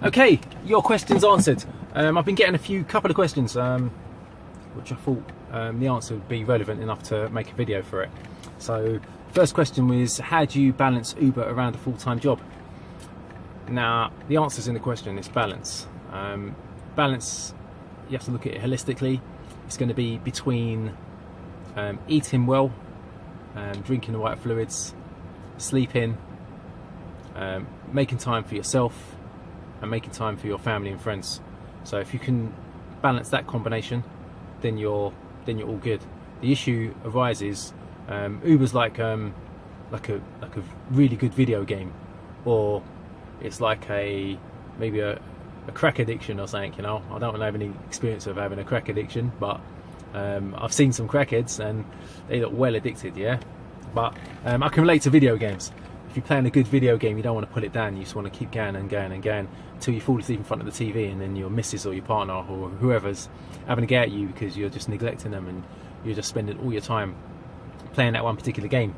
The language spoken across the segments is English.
Okay, your questions answered. I've been getting a couple of questions, which I thought the answer would be relevant enough to make a video for it. So, first question was, how do you balance Uber around a full-time job? Now, the answer's in the question. It's balance. Balance, you have to look at it holistically. It's going to be between eating well, drinking the right fluids, sleeping, making time for yourself, and making time for your family and friends. So if you can balance that combination, then you're all good. The issue arises, Uber's like a really good video game, or it's like maybe a crack addiction or something. You know, I don't have any experience of having a crack addiction, but I've seen some crackheads and they look well addicted. Yeah, but I can relate to video games. If you're playing a good video game, you don't want to put it down. You just want to keep going and going and going until you fall asleep in front of the TV, and then your missus or your partner or whoever's having a go at you because you're just neglecting them and you're just spending all your time playing that one particular game.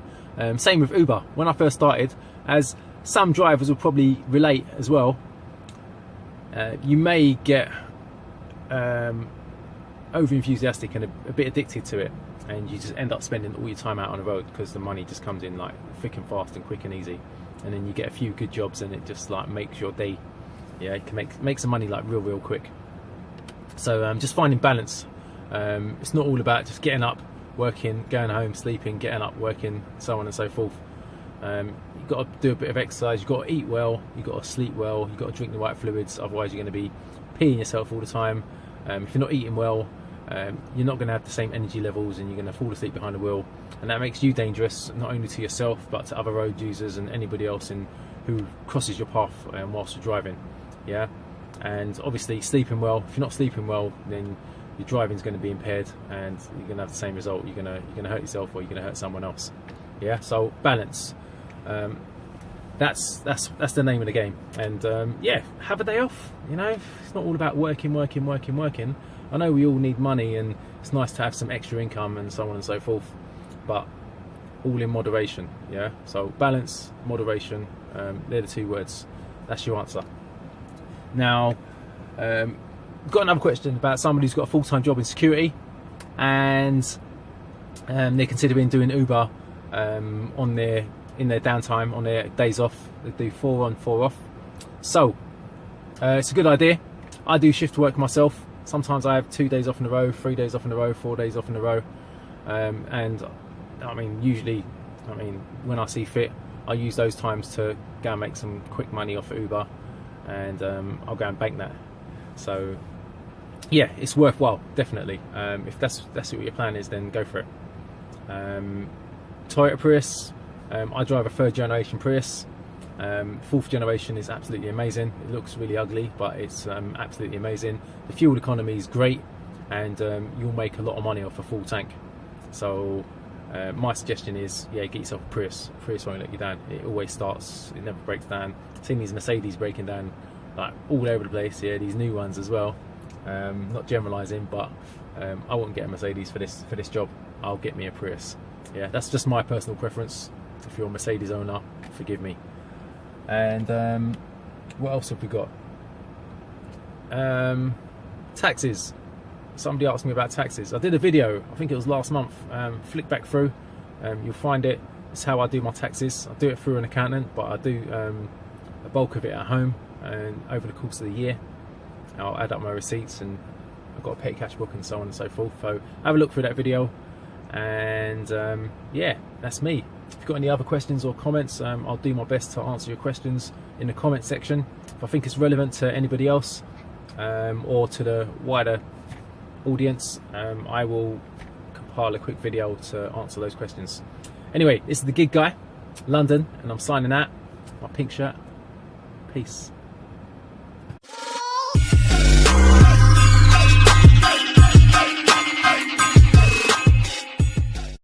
Same with Uber. When I first started, as some drivers will probably relate as well, you may get over enthusiastic and a bit addicted to it, and you just end up spending all your time out on the road because the money just comes in like thick and fast and quick and easy, and then you get a few good jobs and it just like makes your day. Yeah, it can make some money like real quick. So just finding balance. It's not all about just getting up, working, going home, sleeping, getting up, working, so on and so forth. You've got to do a bit of exercise, you've got to eat well, you've got to sleep well, you've got to drink the right fluids, otherwise you're going to be peeing yourself all the time. If you're not eating well, you're not going to have the same energy levels and you're going to fall asleep behind the wheel, and that makes you dangerous, not only to yourself but to other road users and anybody else who crosses your path whilst you're driving. Yeah, and obviously sleeping well. If you're not sleeping well, then your driving is going to be impaired and you're going to have the same result. You're going to hurt yourself or you're going to hurt someone else. Yeah, so balance. That's the name of the game. And yeah, have a day off. You know, it's not all about working. I know we all need money and it's nice to have some extra income and so on and so forth, but all in moderation. Yeah, so balance, moderation, they're the two words. That's your answer. Now, got another question about somebody who's got a full-time job in security and they're considering doing Uber in their downtime, on their days off. They do 4 on 4 off. So it's a good idea. I do shift work myself. Sometimes I have 2 days off in a row, 3 days off in a row, 4 days off in a row, and I mean usually, when I see fit, I use those times to go and make some quick money off of Uber, and I'll go and bank that. So yeah, it's worthwhile, definitely. If that's what your plan is, then go for it. Toyota Prius, I drive a 3rd generation Prius. 4th generation is absolutely amazing. It looks really ugly, but it's absolutely amazing. The fuel economy is great, and you'll make a lot of money off a full tank. So my suggestion is, yeah, get yourself a Prius. Prius won't let you down. It always starts, it never breaks down. I've seen these Mercedes breaking down like all over the place. Yeah, these new ones as well. Not generalising, but I wouldn't get a Mercedes for this job. I'll get me a Prius. Yeah, that's just my personal preference. If you're a Mercedes owner, forgive me. And what else have we got? Taxes. Somebody asked me about taxes. I did a video, I think it was last month. Flick back through, you'll find it. It's how I do my taxes. I do it through an accountant, but I do a bulk of it at home, and over the course of the year I'll add up my receipts, and I've got a petty cash book and so on and so forth. So have a look through that video, and yeah, that's me. If you've got any other questions or comments, I'll do my best to answer your questions in the comment section. If I think it's relevant to anybody else or to the wider audience, I will compile a quick video to answer those questions. Anyway, this is the Gig Guy, London, and I'm signing out. My pink shirt. Peace.